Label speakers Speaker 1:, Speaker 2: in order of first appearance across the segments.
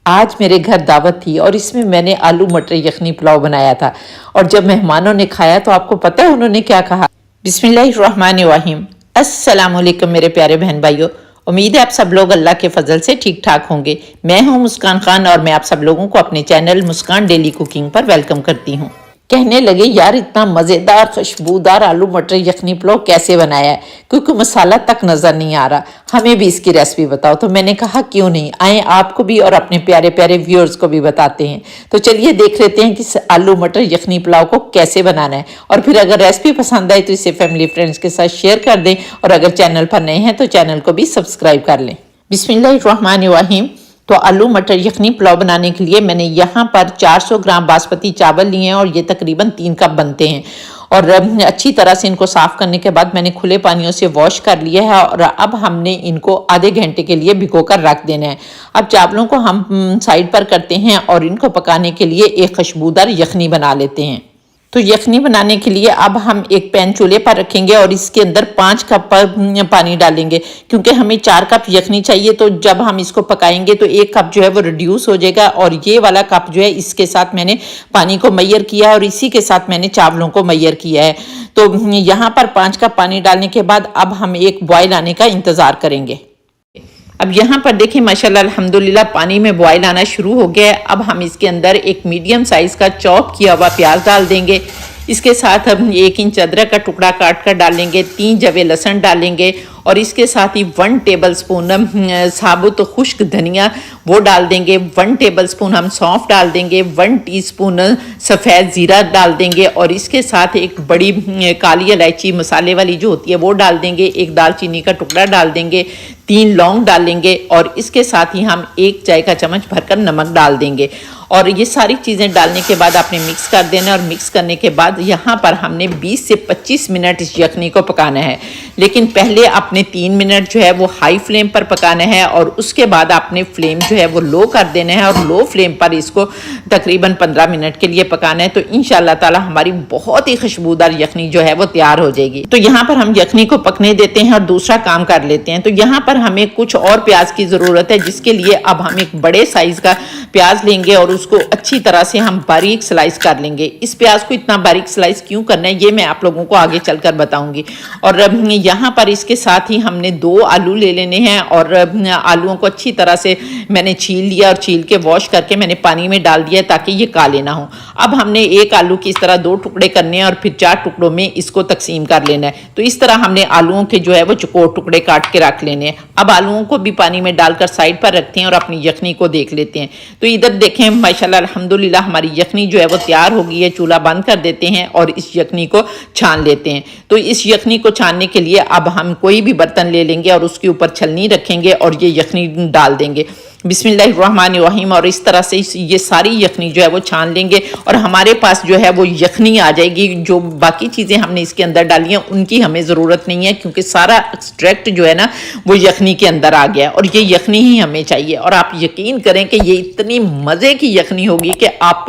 Speaker 1: आज मेरे घर दावत थी और इसमें मैंने आलू मटर यखनी पुलाव बनाया था। और जब मेहमानों ने खाया तो आपको पता है उन्होंने क्या कहा? बिस्मिल्लाहिर्रहमानिर्रहीम। अस्सलाम वालेकुम मेरे प्यारे बहन भाइयों। उम्मीद है आप सब लोग अल्लाह के फजल से ठीक ठाक होंगे। मैं हूं मुस्कान खान और मैं आप सब लोगों को अपने चैनल मुस्कान डेली कुकिंग पर वेलकम करती हूं। कहने लगे यार इतना मज़ेदार खुशबूदार आलू मटर यखनी पुलाव कैसे बनाया है, क्योंकि मसाला तक नज़र नहीं आ रहा, हमें भी इसकी रेसिपी बताओ। तो मैंने कहा क्यों नहीं, आए आपको भी और अपने प्यारे प्यारे व्यूअर्स को भी बताते हैं। तो चलिए देख लेते हैं कि आलू मटर यखनी पुलाव को कैसे बनाना है। और फिर अगर रेसिपी पसंद आए तो इसे फैमिली फ्रेंड्स के साथ शेयर कर दें, और अगर चैनल पर नए हैं तो चैनल को भी सब्सक्राइब कर लें। बिस्मिल्लाहिर्रहमानिर्रहीम। तो आलू मटर यखनी पुलाव बनाने के लिए मैंने यहाँ पर 400 ग्राम बासमती चावल लिए हैं और ये तकरीबन 3 कप बनते हैं। और अच्छी तरह से इनको साफ़ करने के बाद मैंने खुले पानियों से वॉश कर लिया है और अब हमने इनको आधे घंटे के लिए भिगो कर रख देना है। अब चावलों को हम साइड पर करते हैं और इनको पकाने के लिए एक खुशबूदार यखनी बना लेते हैं। तो यखनी बनाने के लिए अब हम एक पैन चूल्हे पर रखेंगे और इसके अंदर 5 कप पानी डालेंगे, क्योंकि हमें 4 कप यखनी चाहिए। तो जब हम इसको पकाएंगे तो 1 कप जो है वो रिड्यूस हो जाएगा और ये वाला कप जो है इसके साथ मैंने पानी को मैयर किया है और इसी के साथ मैंने चावलों को मैयर किया है। तो यहाँ पर 5 कप पानी डालने के बाद अब हम एक बॉयल आने का इंतज़ार करेंगे। अब यहाँ पर देखिए माशाल्लाह अल्हम्दुलिल्लाह पानी में बॉयल आना शुरू हो गया है। अब हम इसके अंदर एक मीडियम साइज़ का चॉप किया हुआ प्याज डाल देंगे। इसके साथ हम 1 इंच अदरक का टुकड़ा काट कर डालेंगे, 3 जवे लहसुन डालेंगे और इसके साथ ही 1 टेबलस्पून साबुत खुश्क धनिया वो डाल देंगे, 1 टेबलस्पून हम सौंफ डाल देंगे, 1 टीस्पून सफ़ेद ज़ीरा डाल देंगे और इसके साथ एक बड़ी काली इलायची मसाले वाली जो होती है वो डाल देंगे, 1 दालचीनी का टुकड़ा डाल देंगे, 3 लौंग डालेंगे और इसके साथ ही हम 1 चाय का चम्मच भरकर नमक डाल देंगे। और ये सारी चीज़ें डालने के बाद आपने मिक्स कर देना और मिक्स करने के बाद यहाँ पर हमने 20 से 25 मिनट इस यखनी को पकाना है। लेकिन पहले आपने 3 मिनट जो है वो हाई फ्लेम पर पकाना है और उसके बाद आपने फ्लेम जो है वो लो कर देना है और लो फ्लेम पर इसको तकरीबन 15 मिनट के लिए पकाना है। तो इंशाल्लाह ताला हमारी बहुत ही खुशबूदार यखनी जो है वो तैयार हो जाएगी। तो यहाँ पर हम यखनी को पकने देते हैं और दूसरा काम कर लेते हैं। तो यहाँ पर हमें कुछ और प्याज की ज़रूरत है, जिसके लिए अब हम एक बड़े साइज़ का प्याज लेंगे और उसको अच्छी तरह से हम बारीक स्लाइस कर लेंगे। इस प्याज को इतना बारीक स्लाइस क्यों करना है ये मैं आप लोगों को आगे चलकर बताऊंगी। और यहाँ पर इसके साथ ही हमने 2 आलू ले लेने हैं और आलूओं को अच्छी तरह से मैंने छील लिया और छील के वॉश करके मैंने पानी में डाल दिया ताकि ये काले ना हो। अब हमने एक आलू की इस तरह 2 टुकड़े करने हैं और फिर 4 टुकड़ों में इसको तकसीम कर लेना है। तो इस तरह हमने आलूओं के जो है वो चौकोर टुकड़े काट के रख लेने हैं। अब आलूओं को भी पानी में डालकर साइड पर रखते हैं और अपनी यखनी को देख लेते हैं। तो इधर देखें माशाल्लाह अल्हम्दुलिल्लाह हमारी यखनी जो है वो तैयार हो गई है। चूल्हा बंद कर देते हैं और इस यखनी को छान लेते हैं। तो इस यखनी को छानने के लिए अब हम कोई भी बर्तन ले लेंगे और उसके ऊपर छलनी रखेंगे और ये यखनी डाल देंगे बिस्मिल्लाहिर्रहमानिर्रहीम। और इस तरह से ये सारी यखनी जो है वो छान लेंगे और हमारे पास जो है वो यखनी आ जाएगी। जो बाकी चीज़ें हमने इसके अंदर डाली हैं उनकी हमें ज़रूरत नहीं है, क्योंकि सारा एक्सट्रैक्ट जो है ना वो यखनी के अंदर आ गया और ये यखनी ही हमें चाहिए। और आप यकीन करें कि ये इतनी मज़े की यखनी होगी कि आप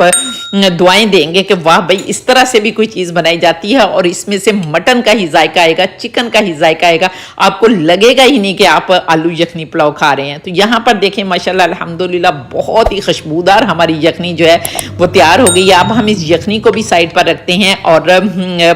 Speaker 1: दुआएं देंगे कि वाह भाई इस तरह से भी कोई चीज़ बनाई जाती है। और इसमें से मटन का ही जायका आएगा, चिकन का ही जायका आएगा, आपको लगेगा ही नहीं कि आप आलू यखनी पुलाव खा रहे हैं। तो यहाँ पर देखें माशाल्लाह अल्हम्दुलिल्लाह बहुत ही खुशबूदार हमारी यखनी जो है वो तैयार हो गई है। अब हम इस यखनी को भी साइड पर रखते हैं और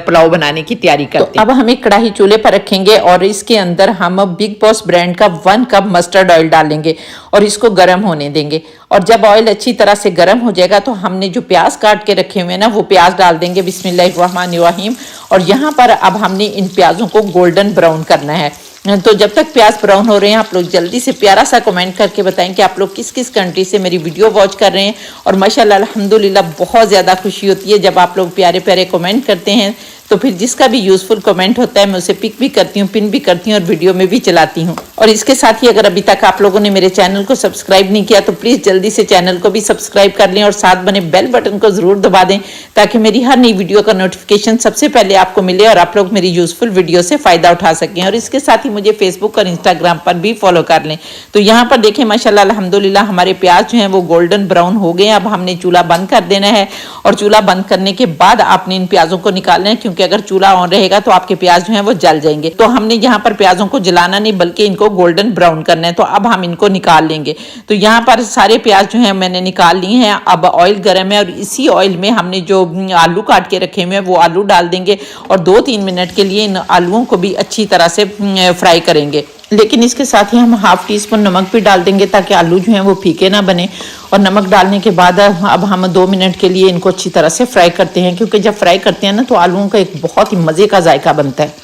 Speaker 1: पुलाव बनाने की तैयारी करते हैं। अब हम एक कढ़ाई चूल्हे पर रखेंगे और इसके अंदर हम बिग बॉस ब्रांड का 1 कप मस्टर्ड ऑयल डालेंगे और इसको गर्म होने देंगे। और जब ऑयल अच्छी तरह से गर्म हो जाएगा तो हमने जो प्याज काट के रखे हुए हैं ना वो प्याज डाल देंगे बिस्मिल्लाहिर्रहमानिर्रहीम। और यहाँ पर अब हमने इन प्याजों को गोल्डन ब्राउन करना है। तो जब तक प्याज ब्राउन हो रहे हैं आप लोग जल्दी से प्यारा सा कमेंट करके बताएं कि आप लोग किस किस कंट्री से मेरी वीडियो वॉच कर रहे हैं। और माशाल्लाह अल्हम्दुलिल्लाह बहुत ज़्यादा खुशी होती है जब आप लोग प्यारे प्यारे कमेंट करते हैं। तो फिर जिसका भी यूज़फुल कमेंट होता है मैं उसे पिक भी करती हूँ, पिन भी करती हूँ और वीडियो में भी चलाती हूँ। और इसके साथ ही अगर अभी तक आप लोगों ने मेरे चैनल को सब्सक्राइब नहीं किया तो प्लीज़ जल्दी से चैनल को भी सब्सक्राइब कर लें और साथ बने बेल बटन को ज़रूर दबा दें ताकि मेरी हर नई वीडियो का नोटिफिकेशन सबसे पहले आपको मिले और आप लोग मेरी यूज़फुल वीडियो से फ़ायदा उठा सकें। और इसके साथ ही मुझे फेसबुक और इंस्टाग्राम पर भी फॉलो कर लें। तो यहाँ पर देखें माशाल्लाह अल्हम्दुलिल्लाह हमारे प्याज जो हैं वो गोल्डन ब्राउन हो गए। अब हमने चूल्हा बंद कर देना है और चूल्हा बंद करने के बाद आपने इन प्याज़ों को निकालना है, क्योंकि अगर चूल्हा ऑन रहेगा तो आपके प्याज जो है वो जल जाएंगे। तो हमने यहाँ पर प्याजों को जलाना नहीं बल्कि इनको गोल्डन ब्राउन करना है। तो अब हम इनको निकाल लेंगे। तो यहाँ पर सारे प्याज जो है मैंने निकाल लिए हैं। अब ऑयल गर्म है और इसी ऑयल में हमने जो आलू काट के रखे हुए हैं वो आलू डाल देंगे और 2-3 मिनट के लिए इन आलूओं को भी अच्छी तरह से फ्राई करेंगे। लेकिन इसके साथ ही हम ½ टीस्पून नमक भी डाल देंगे ताकि आलू जो हैं वो फीके ना बने। और नमक डालने के बाद अब हम 2 मिनट के लिए इनको अच्छी तरह से फ्राई करते हैं, क्योंकि जब फ्राई करते हैं ना तो आलूओं का एक बहुत ही मज़े का जायका बनता है।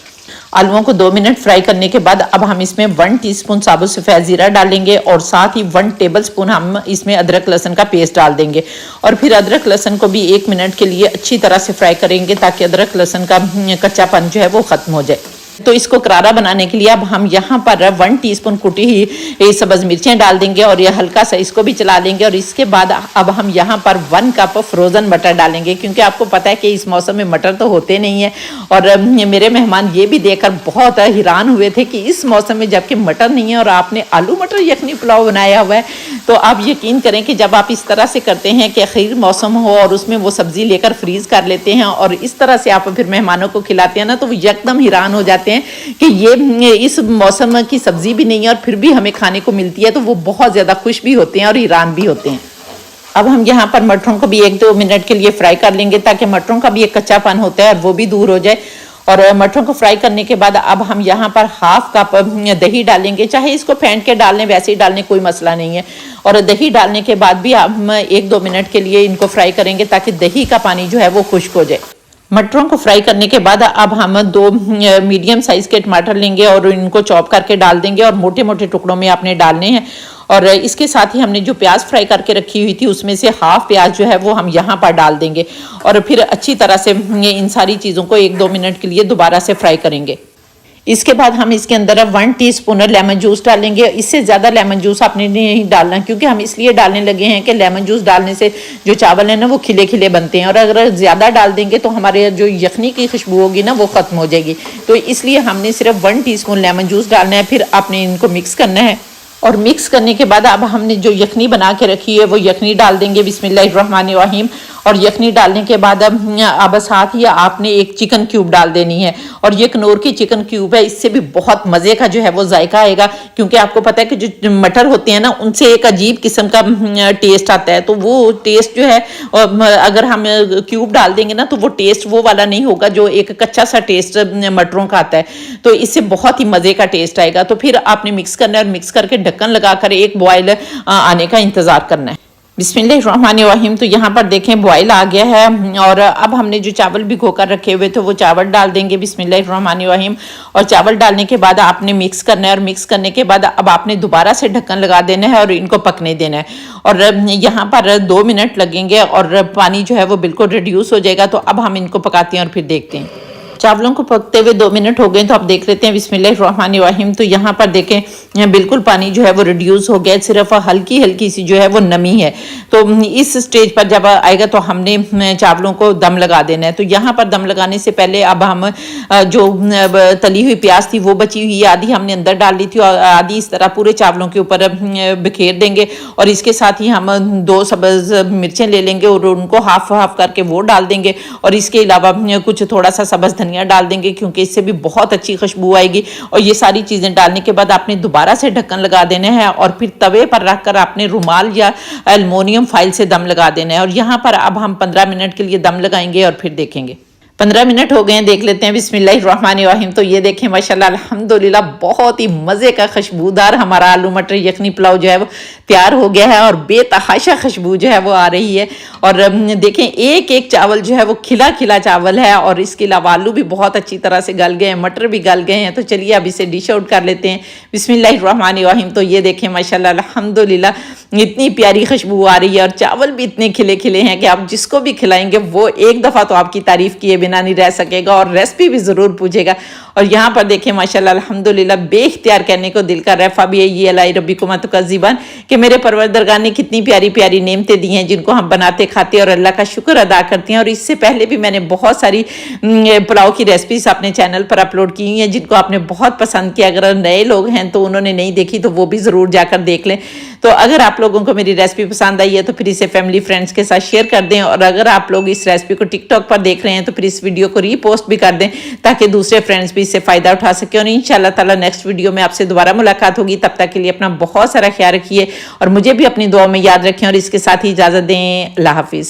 Speaker 1: आलूओं को 2 मिनट फ्राई करने के बाद अब हम इसमें 1 टीस्पून साबुत सफ़ेद ज़ीरा डालेंगे और साथ ही 1 टेबलस्पून हम इसमें अदरक लहसुन का पेस्ट डाल देंगे। और फिर अदरक लहसुन को भी 1 मिनट के लिए अच्छी तरह से फ्राई करेंगे ताकि अदरक लहसुन का कच्चापन जो है वो ख़त्म हो जाए। तो इसको करारा बनाने के लिए अब हम यहाँ पर 1 टीस्पून कुटी हुई सब्ज़ मिर्चें डाल देंगे और ये हल्का सा इसको भी चला लेंगे। और इसके बाद अब हम यहाँ पर 1 कप फ्रोज़न मटर डालेंगे, क्योंकि आपको पता है कि इस मौसम में मटर तो होते नहीं है। और मेरे मेहमान ये भी देखकर बहुत हैरान हुए थे कि इस मौसम में जबकि मटर नहीं है और आपने आलू मटर यखनी पुलाव बनाया हुआ है। तो आप यकीन करें कि जब आप इस तरह से करते हैं कि खीर मौसम हो और उसमें वो सब्ज़ी लेकर फ्रीज़ कर लेते हैं और इस तरह से आप फिर मेहमानों को खिलाते हैं ना, तो वो एकदम हैरान हो जाते हैं कि ये इस मौसम की सब्जी भी नहीं है और फिर भी हमें खाने को मिलती है। तो वो बहुत ज़्यादा खुश भी होते हैं और हैरान भी होते हैं। अब हम यहाँ पर मटरों को भी 1-2 मिनट के लिए फ्राई कर लेंगे ताकि मटरों का भी एक कच्चापन होता है और वो भी दूर हो जाए। और मटरों को फ्राई करने के बाद अब हम यहाँ पर ½ कप दही डालेंगे, चाहे इसको फेंट के डाल लें वैसे ही डालने कोई मसला नहीं है। और दही डालने के बाद भी हम 1-2 मिनट के लिए इनको फ्राई करेंगे ताकि दही का पानी जो है वो खुश्क हो जाए। मटरों को फ्राई करने के बाद अब हम 2 मीडियम साइज़ के टमाटर लेंगे और इनको चॉप करके डाल देंगे और मोटे मोटे टुकड़ों में आपने डालने हैं। और इसके साथ ही हमने जो प्याज फ्राई करके रखी हुई थी उसमें से ½ प्याज जो है वो हम यहाँ पर डाल देंगे और फिर अच्छी तरह से इन सारी चीज़ों को 1-2 मिनट के लिए दोबारा से फ्राई करेंगे। इसके बाद हम इसके अंदर 1 टीस्पून लेमन जूस डालेंगे। इससे ज़्यादा लेमन जूस आपने नहीं डालना, क्योंकि हम इसलिए डालने लगे हैं कि लेमन जूस डालने से जो चावल है ना वो खिले खिले बनते हैं और अगर ज़्यादा डाल देंगे तो हमारे जो यखनी की खुशबू होगी ना वो ख़त्म हो जाएगी। तो इसलिए हमने सिर्फ 1 टीस्पून लेमन जूस डालना है। फिर आपने इनको मिक्स करना है और मिक्स करने के बाद अब हमने जो यखनी बना के रखी है वो यखनी डाल देंगे। बिस्मिल्लाहिर्रहमानिर्रहीम। और यखनी डालने के बाद अब साथ ही आपने एक चिकन क्यूब डाल देनी है और ये कनौर की चिकन क्यूब है। इससे भी बहुत मज़े का जो है वो जायका आएगा, क्योंकि आपको पता है कि जो मटर होते हैं ना उनसे एक अजीब किस्म का टेस्ट आता है। तो वो टेस्ट जो है अगर हम क्यूब डाल देंगे ना तो वो टेस्ट वो वाला नहीं होगा जो एक कच्चा सा टेस्ट मटरों का आता है। तो इससे बहुत ही मज़े का टेस्ट आएगा। तो फिर आपने मिक्स करना है और मिक्स करके ढक्कन लगाकर 1 बॉयल आने का इंतज़ार करना है। बिस्मिल्लाहिर्रहमानिर्रहीम। तो यहाँ पर देखें बॉयल आ गया है और अब हमने जो चावल भिगो कर रखे हुए थे वो चावल डाल देंगे। बिस्मिल्लाहिर्रहमानिर्रहीम। और चावल डालने के बाद आपने मिक्स करना है और मिक्स करने के बाद अब आपने दोबारा से ढक्कन लगा देना है और इनको पकने देना है। और यहाँ पर 2 मिनट लगेंगे और पानी जो है वो बिल्कुल रिड्यूस हो जाएगा। तो अब हम इनको पकाते हैं और फिर देखते हैं। चावलों को पकते हुए 2 मिनट हो गए तो आप देख लेते हैं। बिस्मिल्लाहिर्रहमानिर्रहीम। तो यहाँ पर देखें बिल्कुल पानी जो है वो रिड्यूस हो गया, सिर्फ हल्की हल्की सी जो है वो नमी है। तो इस स्टेज पर जब आएगा तो हमने चावलों को दम लगा देना है। तो यहाँ पर दम लगाने से पहले अब हम जो तली हुई प्याज थी वो बची हुई आधी हमने अंदर डाल ली थी और आधी इस तरह पूरे चावलों के ऊपर बिखेर देंगे। और इसके साथ ही हम 2 सब्ज़ मिर्चें ले लेंगे और उनको हाफ करके वो डाल देंगे। और इसके अलावा कुछ थोड़ा सा सब्ज़ धनिया डाल देंगे, क्योंकि इससे भी बहुत अच्छी खुशबू आएगी। और ये सारी चीज़ें डालने के बाद आपने दोबारा से ढक्कन लगा देना है और फिर तवे पर रखकर आपने रुमाल या एल्युमिनियम फाइल से दम लगा देना है। और यहाँ पर अब हम 15 मिनट के लिए दम लगाएंगे और फिर देखेंगे। 15 मिनट हो गए हैं, देख लेते हैं। बिस्मिल्लाहिर्रहमानिर्रहीम। तो ये देखें माशाल्लाह अल्हम्दुलिल्लाह बहुत ही मज़े का खुशबूदार हमारा आलू मटर यखनी पुलाव जो है वो तैयार हो गया है और बेतहाशा खुशबू जो है वो आ रही है। और देखें एक एक चावल जो है वो खिला खिला चावल है और इसके अलावा आलू भी बहुत अच्छी तरह से गल गए हैं, मटर भी गल गए हैं। तो चलिए अब इसे डिश आउट कर लेते हैं। बिस्मिल्लाहिर्रहमानिर्रहीम। तो ये देखें माशाल्लाह अल्हम्दुलिल्लाह इतनी प्यारी खुशबू आ रही है और चावल भी इतने खिले खिले हैं कि आप जिसको भी खिलाएंगे वो एक दफ़ा तो आपकी तारीफ़ किए बिना नहीं रह सकेगा और रेसिपी भी ज़रूर पूछेगा। और यहाँ पर देखें माशाल्लाह अल्हम्दुलिल्लाह बेख्तियार कहने को दिल का रफ़ा भी है ये अलाई रब्बिकुमा तुकज़्ज़िबान कि मेरे परवरदिगार ने कितनी प्यारी प्यारी नेमतें दी हैं जिनको हम बनाते खाते और अल्लाह का शुक्र अदा करते हैं। और इससे पहले भी मैंने बहुत सारी पुलाव की रेसिपीज अपने चैनल पर अपलोड की हैं जिनको आपने बहुत पसंद किया। अगर नए लोग हैं तो उन्होंने नहीं देखी तो वो भी ज़रूर जाकर देख लें। तो अगर आप लोगों को मेरी रेसिपी पसंद आई है तो फिर इसे फैमिली फ्रेंड्स के साथ शेयर कर दें। और अगर आप लोग इस रेसिपी को टिकटॉक पर देख रहे हैं तो फिर इस इस वीडियो को रीपोस्ट भी कर दें ताकि दूसरे फ्रेंड्स भी इससे फ़ायदा उठा सकें। और इंशाल्लाह ताला नेक्स्ट वीडियो में आपसे दोबारा मुलाकात होगी। तब तक के लिए अपना बहुत सारा ख्याल रखिए और मुझे भी अपनी दुआ में याद रखें और इसके साथ ही इजाज़त दें। अल्लाह हाफिज़।